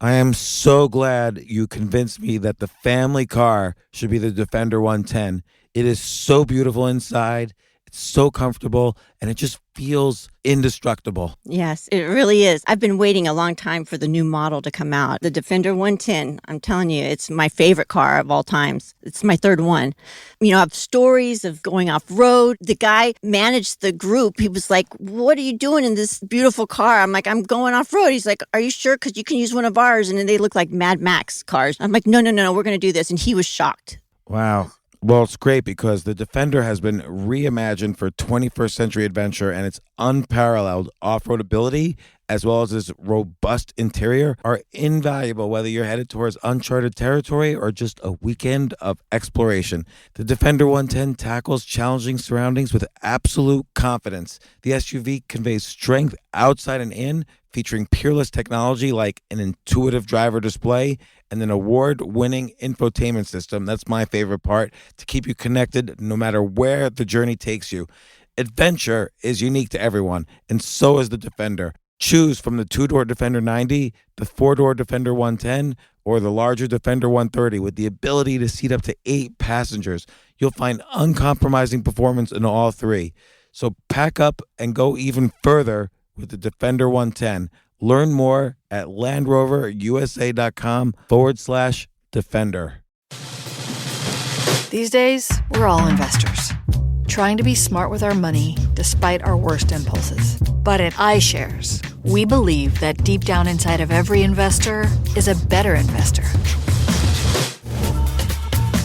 I am so glad you convinced me that the family car should be the Defender 110. It is so beautiful inside, it's so comfortable, and it just feels indestructible. Yes, it really is. I've been waiting a long time for the new model to come out. The Defender 110, I'm telling you, it's my favorite car of all times. It's my third one. You know, I have stories of going off road. The guy managed the group. He was like, "What are you doing in this beautiful car?" I'm like, "I'm going off road." He's like, "Are you sure? Because you can use one of ours." And then they look like Mad Max cars. I'm like, no, we're going to do this. And he was shocked. Wow. Well, it's great because the Defender has been reimagined for 21st century adventure, and its unparalleled off-road ability as well as its robust interior are invaluable whether you're headed towards uncharted territory or just a weekend of exploration. The Defender 110 tackles challenging surroundings with absolute confidence. The SUV conveys strength outside and in, featuring peerless technology like an intuitive driver display and an award-winning infotainment system. That's my favorite part, to keep you connected no matter where the journey takes you. Adventure is unique to everyone, and so is the Defender. Choose from the two-door Defender 90, the four-door Defender 110, or the larger Defender 130 with the ability to seat up to 8 passengers. You'll find uncompromising performance in all three. So pack up and go even further with the Defender 110. Learn more at LandRoverUSA.com/Defender. These days, we're all investors, trying to be smart with our money despite our worst impulses. But at iShares, we believe that deep down inside of every investor is a better investor.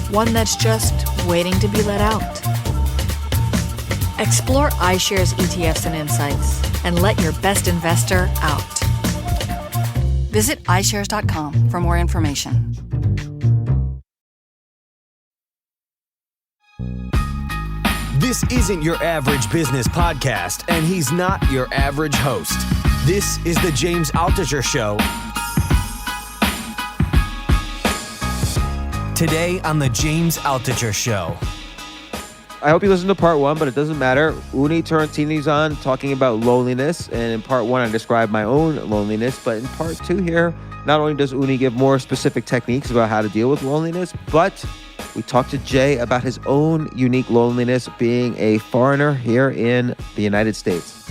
One that's just waiting to be let out. Explore iShares ETFs and insights and let your best investor out. Visit iShares.com for more information. This isn't your average business podcast, and he's not your average host. This is the James Altucher Show. Today on the James Altucher Show. I hope you listened to part one, but it doesn't matter. Unni Turrettini's on talking about loneliness. And in part one, I described my own loneliness. But in part two here, not only does Unni give more specific techniques about how to deal with loneliness, but we talked to Jay about his own unique loneliness being a foreigner here in the United States.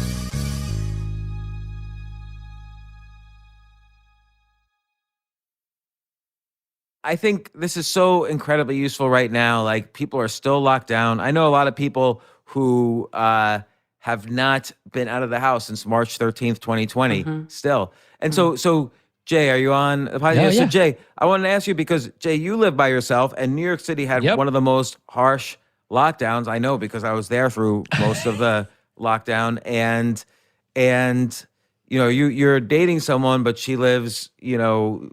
I think this is so incredibly useful right now. Like, people are still locked down. I know a lot of people who have not been out of the house since March 13th, 2020 still. And so Jay, are you on the podcast? Yeah. So Jay, I wanted to ask you because Jay, you live by yourself and New York City had one of the most harsh lockdowns. I know because I was there through most of the lockdown and you know, you're dating someone, but she lives, you know,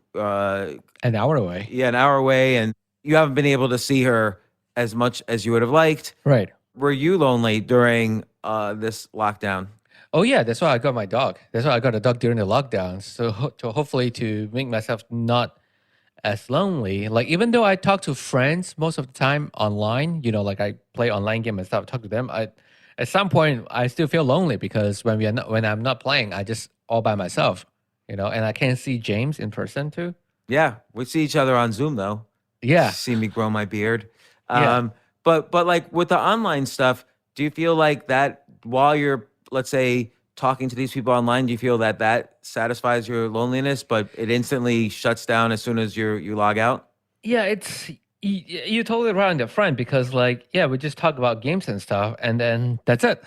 an hour away. Yeah, an hour away, and you haven't been able to see her as much as you would have liked. Right. Were you lonely during this lockdown? Oh yeah, that's why I got my dog. That's why I got a dog during the lockdown. So hopefully to make myself not as lonely. Like, even though I talk to friends most of the time online, you know, like I play online game and stuff, talk to them. At some point I still feel lonely because when I'm not playing, I just all by myself, you know, and I can't see James in person too. Yeah, we see each other on Zoom though. Yeah. See me grow my beard. Yeah. But like with the online stuff, do you feel like that while you're, let's say, talking to these people online, do you feel that satisfies your loneliness, but it instantly shuts down as soon as you log out? Yeah, you're totally right on the front because, like, yeah, we just talk about games and stuff, and then that's it.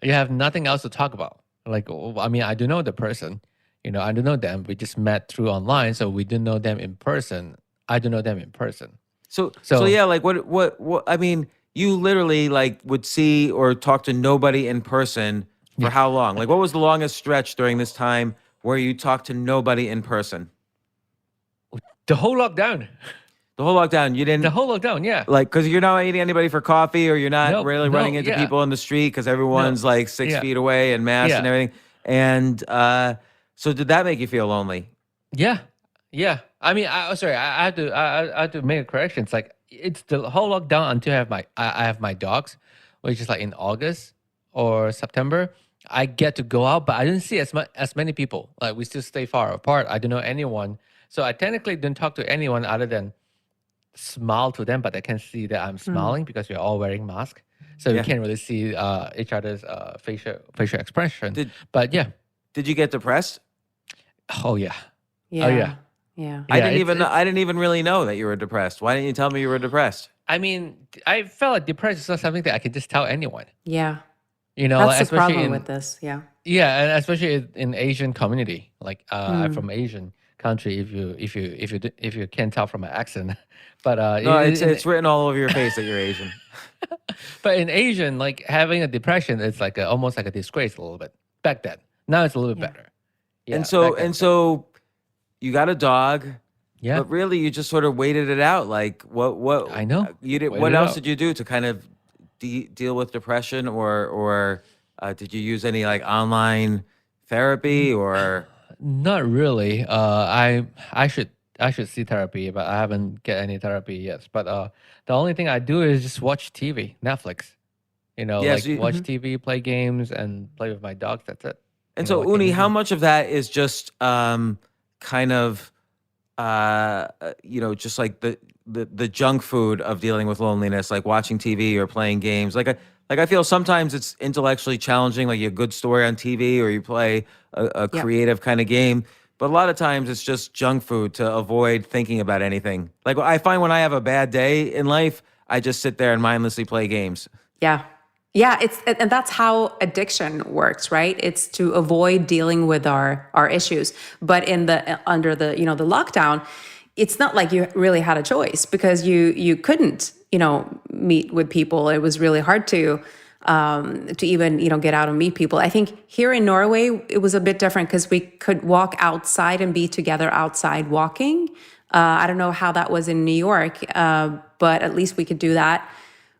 You have nothing else to talk about. Like, I mean, I do know the person, you know, I do know them. We just met through online, so we didn't know them in person. I do know them in person. So yeah, like what? I mean, you literally like would see or talk to nobody in person for how long? Like, what was the longest stretch during this time where you talked to nobody in person? The whole lockdown. The whole lockdown, you didn't. The whole lockdown, yeah. Like, because you're not meeting anybody for coffee, or you're not really running into people in the street because everyone's like 6 feet away and masks and everything. And so, did that make you feel lonely? Yeah. I mean, I have to make a correction. It's like it's the whole lockdown until I have my dogs, which is like in August or September. I get to go out, but I didn't see as many people. Like we still stay far apart. I don't know anyone, so I technically didn't talk to anyone other than smile to them, but they can see that I'm smiling because we're all wearing masks. So we Yeah. can't really see each other's facial expression. But yeah, Did you get depressed? oh yeah, Yeah. oh yeah. Yeah. I Yeah, didn't even it's- I didn't even really know that you were depressed. Why didn't you tell me you were depressed? I mean, I felt like depression is not something that I can just tell anyone. Yeah. You know, That's like, the especially problem in with this. Yeah. yeah, and especially in Asian community. Like I'm from Asian country. If you can't tell from my accent, but No, it's written all over your face that you're Asian. but in Asian, like having a depression is like almost like a disgrace a little bit back then. Now it's a little bit better. Yeah, and so back then. you got a dog, Yeah. but really you just sort of waited it out. Like what I know. you did. Waited What it else out. did you do to kind of deal with depression, or did you use any like online therapy or? Not really. I should see therapy, but I haven't get any therapy yet. But the only thing I do is just watch TV, Netflix. You know, Yes, like you- watch TV, play games, and play with my dogs. That's it. And You know, so, like Uni, anything. how much of that is just kind of, just like the junk food of dealing with loneliness, like watching TV or playing games? Like I feel sometimes it's intellectually challenging, like a good story on TV or you play a Yep. creative kind of game. But a lot of times it's just junk food to avoid thinking about anything. Like I find when I have a bad day in life, I just sit there and mindlessly play games. Yeah. Yeah, and that's how addiction works, right? It's to avoid dealing with our issues. But under the the lockdown, it's not like you really had a choice because you couldn't, meet with people. It was really hard to even get out and meet people. I think here in Norway it was a bit different because we could walk outside and be together outside walking. I don't know how that was in New York, but at least we could do that.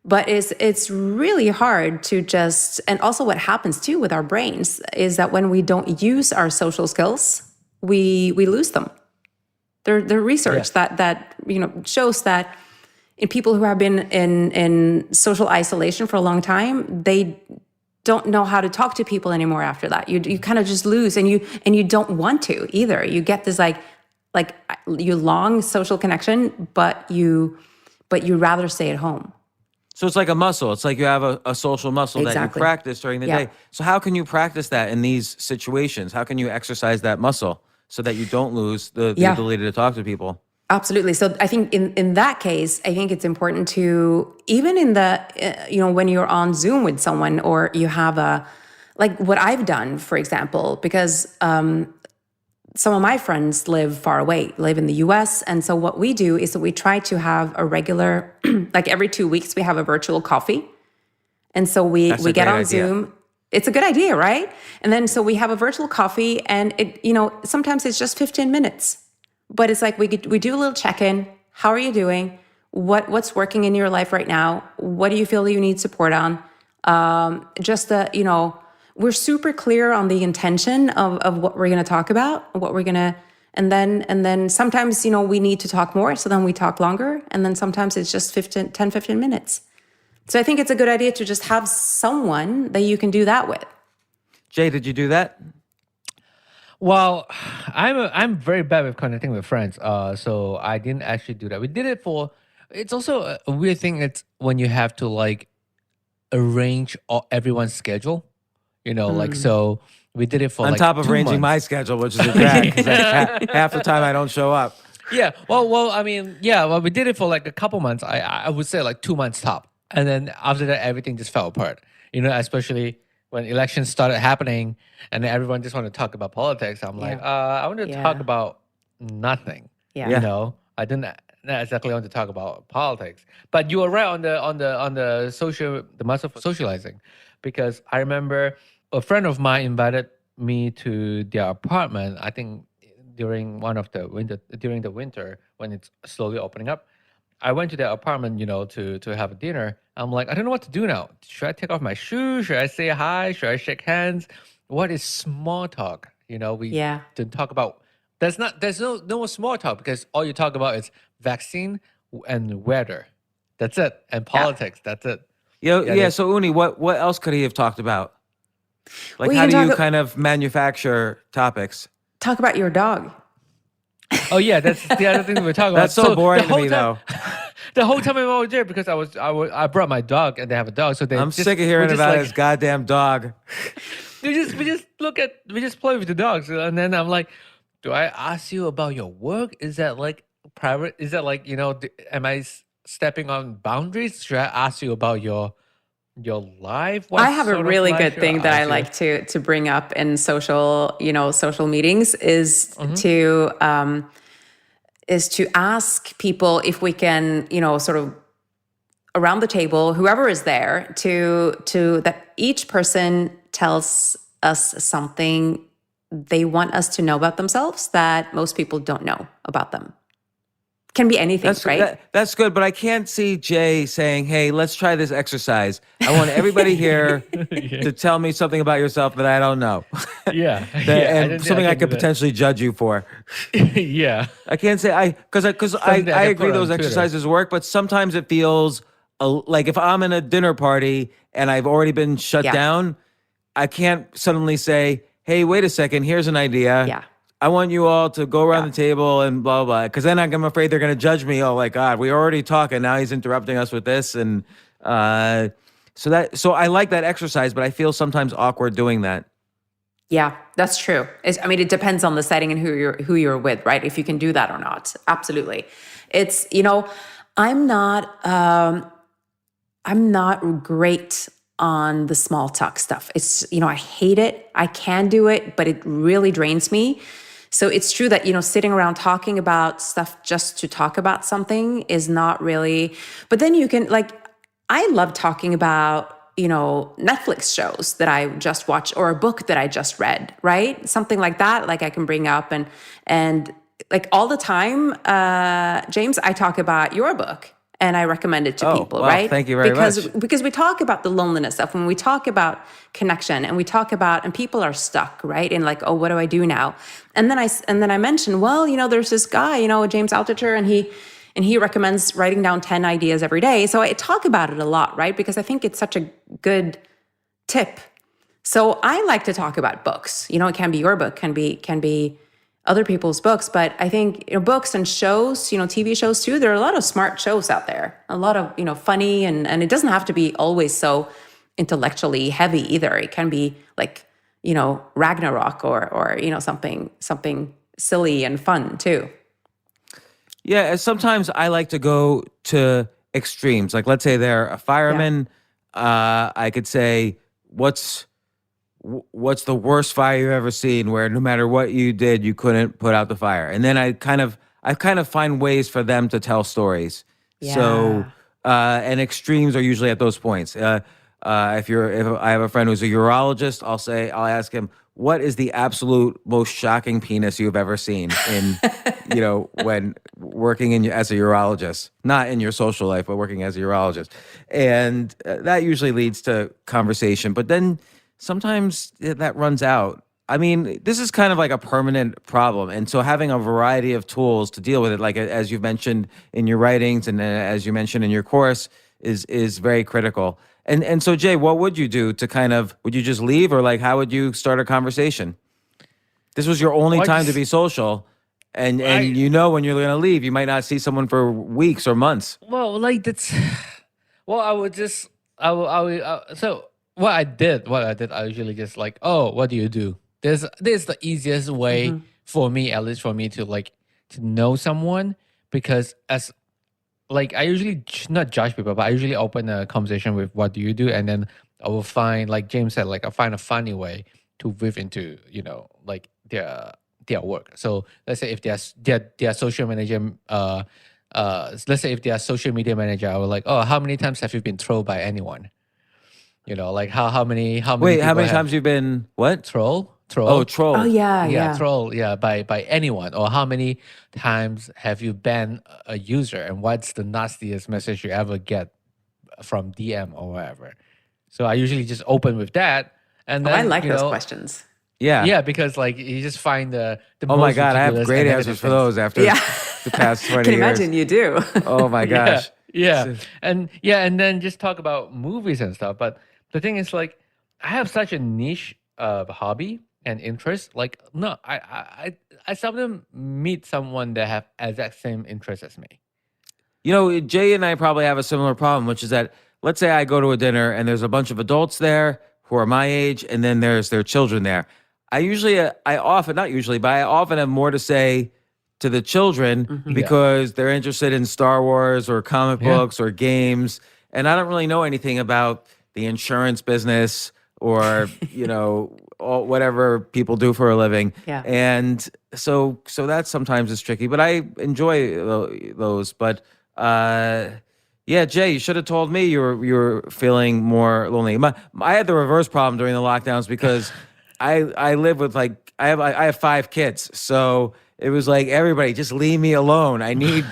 But it's really hard to just, and also what happens too with our brains is that when we don't use our social skills, we lose them. There research that shows that in people who have been in social isolation for a long time, they don't know how to talk to people anymore after that. You kind of just lose, and you don't want to either. You get this like you long social connection, but you rather stay at home. So it's like a muscle. It's like you have a social muscle that you Exactly. practice during the Yeah. day. So how can you practice that in these situations? How can you exercise that muscle so that you don't lose the Yeah. ability to talk to people? Absolutely. So I think in that case, I think it's important to, even in the, when you're on Zoom with someone or you have like what I've done, for example, because some of my friends live in the US. And so what we do is that we try to have a regular, like every 2 weeks, we have a virtual coffee. And so we That's a get great on idea. Zoom. It's a good idea, right? And then so we have a virtual coffee and it, sometimes it's just 15 minutes. But it's like we do a little check-in. How are you doing? What's working in your life right now? What do you feel you need support on? We're super clear on the intention of what we're going to talk about, and then sometimes, we need to talk more. So then we talk longer. And then sometimes it's just 10, 15 minutes. So I think it's a good idea to just have someone that you can do that with. Jay, did you do that? Well, I'm very bad with connecting with friends. So I didn't actually do that. We did it for. It's also a weird thing. It's when you have to like arrange everyone's schedule. Like so we did it for On like top of 2 arranging my months. schedule, which is a drag, because half the time I don't show up. Yeah. Well, I mean, yeah. Well, we did it for like a couple months. I would say like 2 months top, and then after that, everything just fell apart. Especially when elections started happening, and then everyone just wanted to talk about politics. I'm like, I want to talk Yeah. about nothing. Yeah. I didn't not exactly want to talk about politics. But you were right on the muscle for socializing, because I remember a friend of mine invited me to their apartment. I think during the winter when it's slowly opening up. I went to their apartment, to have a dinner. I'm like, I don't know what to do now. Should I take off my shoes? Should I say hi? Should I shake hands? What is small talk? We Yeah. didn't talk about. There's no small talk because all you talk about is vaccine and weather. That's it, and politics. That's it. Yeah. there's- So Uni, what else could he have talked about? Like, Well, you how can do you talk- kind of manufacture topics? Talk about your dog. Oh yeah, that's the other thing we're talking That's about. so boring the to whole me, time, though. the whole time I'm over there because I brought my dog and they have a dog, so they I'm just, sick of we're hearing just about like, his goddamn dog. we just play with the dogs, and then I'm like, do I ask you about your work? Is that like private? Is that like am I stepping on boundaries? Should I ask you about your life? What I have a sort of really life good should thing that I ask you? like to bring up in social meetings Mm-hmm. is to ask people if we can, sort of around the table, whoever is there, to that each person tells us something they want us to know about themselves that most people don't know about them. Can be anything, right? That's good, but I can't see Jay saying, "Hey, let's try this exercise. I want everybody here to tell me something about yourself that I don't know, Yeah, that, yeah, and something I can do could that. potentially judge you for." Yeah, I can't say because Something I can agree put on those Twitter. exercises work, but sometimes it feels like if I'm in a dinner party and I've already been shut Yeah. down, I can't suddenly say, "Hey, wait a second, here's an idea. Yeah. I want you all to go around the table and blah blah," because then I'm afraid they're going to judge me. Oh my God, we were already talking. Now he's interrupting us with this, and so I like that exercise, but I feel sometimes awkward doing that. Yeah, that's true. It depends on the setting and who you're with, right? If you can do that or not. Absolutely. It's, I'm not great on the small talk stuff. It's, I hate it. I can do it, but it really drains me. So it's true that, sitting around talking about stuff just to talk about something is not really, but then you can I love talking about, Netflix shows that I just watched or a book that I just read, right? Something like that. Like I can bring up and like all the time, James, I talk about your book and I recommend it to people, wow, right? thank you very much. Because we talk about the loneliness stuff, when we talk about connection and we talk about, and people are stuck, right? And like, oh, what do I do now? And then I mentioned, well, there's this guy, James Altucher, and he recommends writing down 10 ideas every day. So I talk about it a lot, right? Because I think it's such a good tip. So I like to talk about books. It can be your book, can be other people's books, but I think books and shows, TV shows too. There are a lot of smart shows out there, a lot of funny, and it doesn't have to be always so intellectually heavy either. It can be like Ragnarok or something silly and fun too. Yeah, and sometimes I like to go to extremes. Like, let's say they're a fireman. I could say, what's the worst fire you've ever seen where no matter what you did, you couldn't put out the fire? And then I kind of find ways for them to tell stories. Yeah. So, and extremes are usually at those points. If I have a friend who's a urologist, I'll ask him, what is the absolute most shocking penis you've ever seen in, when working as a urologist, not in your social life, but working as a urologist. And that usually leads to conversation. But then sometimes that runs out. I mean, this is kind of like a permanent problem. And so having a variety of tools to deal with it, like as you've mentioned in your writings and as you mentioned in your course, is very critical. And so, Jay, what would you do to would you just leave, or like how would you start a conversation? This was your only time to be social, and when you're going to leave, you might not see someone for weeks or months. Well, like that's. Well, I would just. I will. So what I did, I usually just like, oh, what do you do? This is the easiest way for me, at least for me, to know someone, because as like I usually not judge people, but I usually open a conversation with what do you do, and then I will find, like James said, like I find a funny way to weave into like their work. So let's say if their social manager, let's say if they are social media manager, I will like, oh, how many times have you been trolled by anyone? Like how many Wait, how people many have times you've been what? troll? Oh, troll. Oh yeah. Troll, by anyone, or how many times have you banned a user, and what's the nastiest message you ever get from DM or whatever? So I usually just open with that, and then I like those questions. Yeah. because like you just find the Oh most my God, I have ridiculous great and answers negative for things. those after the past 20 Can years. imagine you do. Oh my gosh. Yeah. And then just talk about movies and stuff. But the thing is, like, I have such a niche hobby and interest. Like, no, I seldom meet someone that have exact same interest as me. You know, Jay and I probably have a similar problem, which is that let's say I go to a dinner and there's a bunch of adults there who are my age, and then there's their children there. I often, not usually, but I often have more to say to the children because they're interested in Star Wars or comic books or games, and I don't really know anything about the insurance business or whatever people do for a living. Yeah. And so that sometimes is tricky, but I enjoy those. But yeah, Jay, you should have told me you were feeling more lonely. I had the reverse problem during the lockdowns because I live with I have 5 kids, so it was like, everybody just leave me alone. I need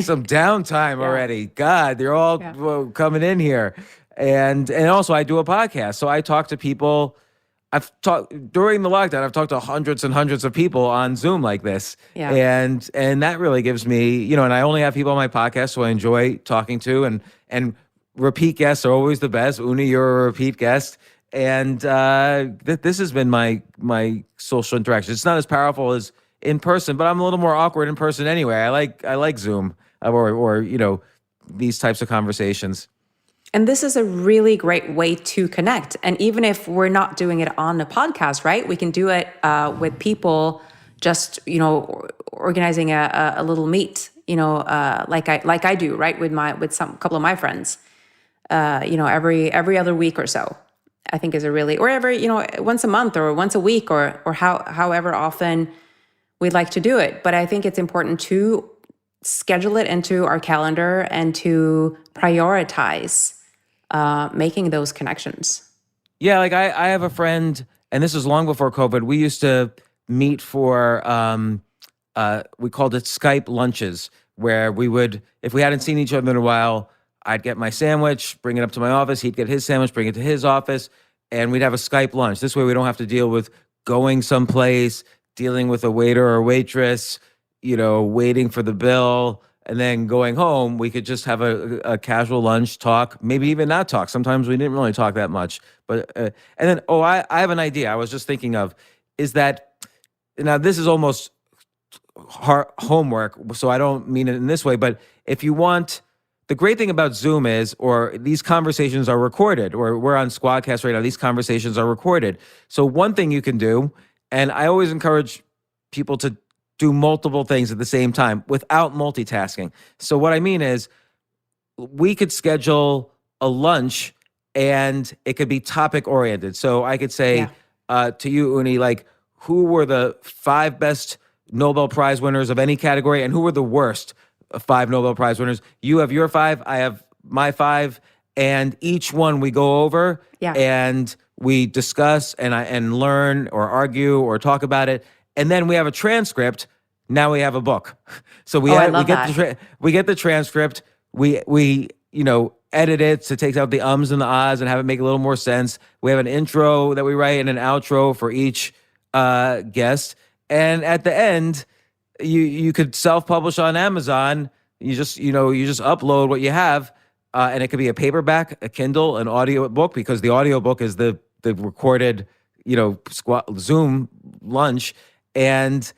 some downtime already. God, they're all coming in here, and also I do a podcast, so I talk to people. I've talked during the lockdown. I've talked to hundreds and hundreds of people on Zoom like this, and that really gives me, and I only have people on my podcast, so I enjoy talking to, and repeat guests are always the best. Unni, you're a repeat guest, and this has been my social interaction. It's not as powerful as in person, but I'm a little more awkward in person anyway. I like Zoom or these types of conversations. And this is a really great way to connect. And even if we're not doing it on a podcast, right? We can do it with people, just, organizing a little meet, like I do, right? With some couple of my friends, every other week or so, I think is a really, or every, once a month or once a week or however often we'd like to do it. But I think it's important to schedule it into our calendar and to prioritize making those connections. Yeah, like I have a friend, and this was long before COVID. We used to meet for we called it Skype lunches, where we would, if we hadn't seen each other in a while, I'd get my sandwich, bring it up to my office. He'd get his sandwich, bring it to his office, and we'd have a Skype lunch. This way, we don't have to deal with going someplace, dealing with a waiter or waitress, waiting for the bill, and then going home. We could just have a casual lunch, talk, maybe even not talk. Sometimes we didn't really talk that much. But and then, I have an idea I was just thinking of, is that, now this is almost homework, so I don't mean it in this way, but if you want, the great thing about Zoom is, or these conversations are recorded, or we're on Squadcast right now, these conversations are recorded. So one thing you can do, and I always encourage people to do multiple things at the same time without multitasking. So what I mean is, we could schedule a lunch and it could be topic oriented. So I could say to you, Unni, like, who were the 5 best Nobel Prize winners of any category, and who were the worst 5 Nobel Prize winners? You have your 5, I have my 5, and each one we go over and we discuss and learn or argue or talk about it. And then we have a transcript. Now we have a book. So we get the transcript. We edit it to take out the ums and the ahs and have it make a little more sense. We have an intro that we write and an outro for each guest. And at the end, you could self-publish on Amazon. You just upload what you have, and it could be a paperback, a Kindle, an audio book, because the audio book is the recorded Zoom lunch. And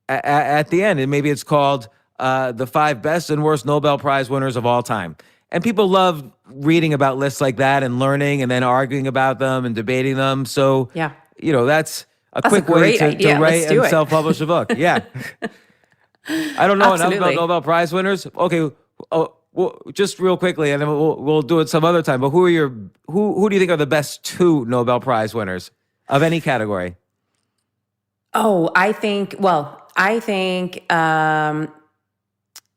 at the end, and maybe it's called the 5 best and worst Nobel Prize winners of all time. And people love reading about lists like that and learning and then arguing about them and debating them. So that's a quick way to write and self-publish a book. Yeah. I don't know enough about Nobel Prize winners. Okay, well, just real quickly, and then we'll do it some other time. But who do you think are the best 2 Nobel Prize winners of any category? Oh, I think Bertha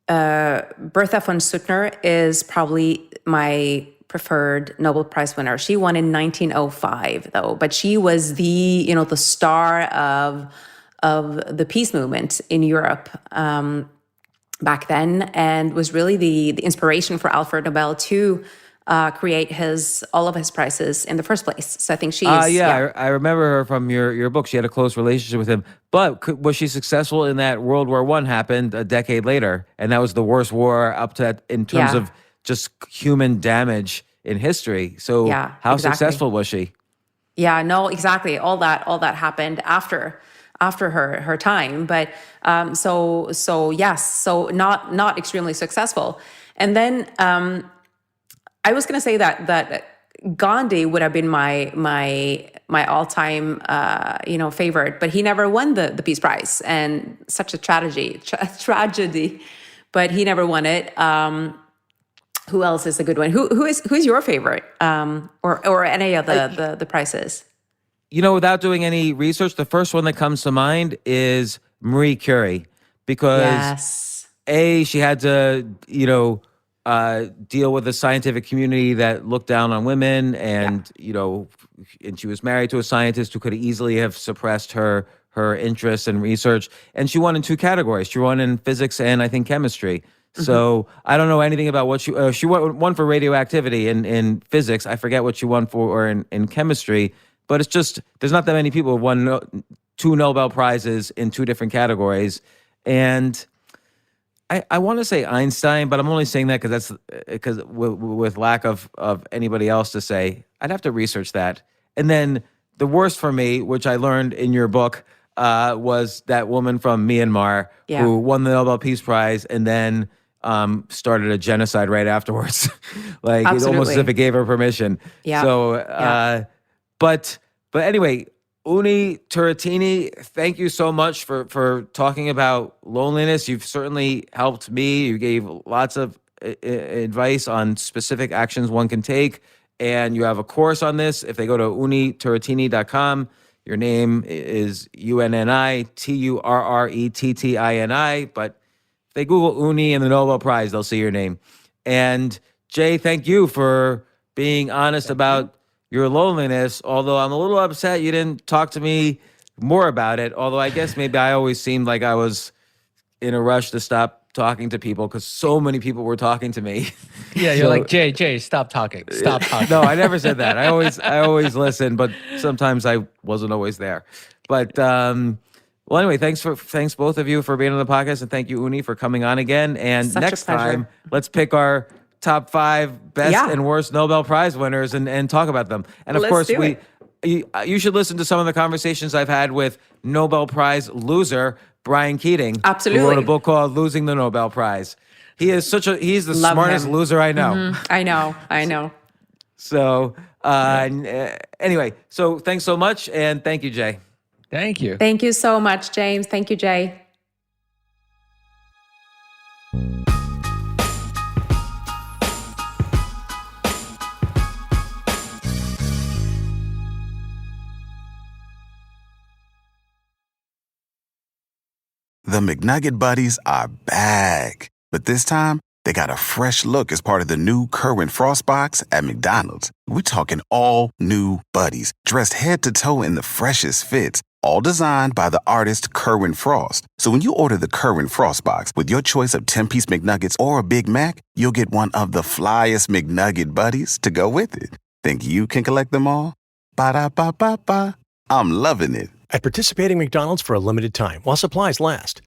von Suttner is probably my preferred Nobel Prize winner. She won in 1905, though, but she was the star of the peace movement in Europe back then, and was really the inspiration for Alfred Nobel to create all of his prizes in the first place. So I think she's I remember her from your book. She had a close relationship with him. But was she successful in that World War I happened a decade later, and that was the worst war up to that in terms of just human damage in history. So how successful was she? Yeah, no, exactly. All that happened after her time. But so yes, so not extremely successful. And then I was going to say that Gandhi would have been my all time favorite, but he never won the Peace Prize, and such a tragedy. But he never won it. Who else is a good one? Who's your favorite? Or any of the prizes? Without doing any research, the first one that comes to mind is Marie Curie, because Yes. she had to, deal with a scientific community that looked down on women, and and she was married to a scientist who could easily have suppressed her interests in research. And she won in 2 categories. She won in physics and I think chemistry. So I don't know anything about what she won for radioactivity in physics. I forget what she won for, or in chemistry. But it's just, there's not that many people who won 2 Nobel Prizes in 2 different categories. And I want to say Einstein, but I'm only saying that because with lack of anybody else to say. I'd have to research that. And then the worst for me, which I learned in your book, was that woman from Myanmar who won the Nobel Peace Prize and then started a genocide right afterwards. Like, it's almost as if it gave her permission. Yeah. So, but anyway, Unni Turrettini, thank you so much for talking about loneliness. You've certainly helped me. You gave lots of advice on specific actions one can take, and you have a course on this. If they go to unniturrettini.com, your name is Unni Turrettini, but if they Google Unni and the Nobel Prize, they'll see your name. And Jay, thank you for being honest about your loneliness, although I'm a little upset you didn't talk to me more about it, although I guess maybe I always seemed like I was in a rush to stop talking to people because so many people were talking to me. Yeah, you're like, Jay, stop talking. Stop talking. No, I never said that. I always listen, but sometimes I wasn't always there. But well, anyway, thanks both of you for being on the podcast, and thank you, Unni, for coming on again. And Such a next pleasure. time, let's pick our top 5 best and worst Nobel Prize winners and talk about them. And of Let's course, do you should listen to some of the conversations I've had with Nobel Prize loser Brian Keating. Absolutely. Who wrote a book called Losing the Nobel Prize. He's the Love smartest him. loser I know. I know. So anyway, so thanks so much, and thank you, Jay. Thank you. Thank you so much, James. Thank you, Jay. The McNugget Buddies are back. But this time, they got a fresh look as part of the new Kerwin Frost box at McDonald's. We're talking all new buddies, dressed head to toe in the freshest fits, all designed by the artist Kerwin Frost. So when you order the Kerwin Frost box with your choice of 10-piece McNuggets or a Big Mac, you'll get one of the flyest McNugget Buddies to go with it. Think you can collect them all? Ba-da-ba-ba-ba. I'm loving it. At participating McDonald's for a limited time while supplies last.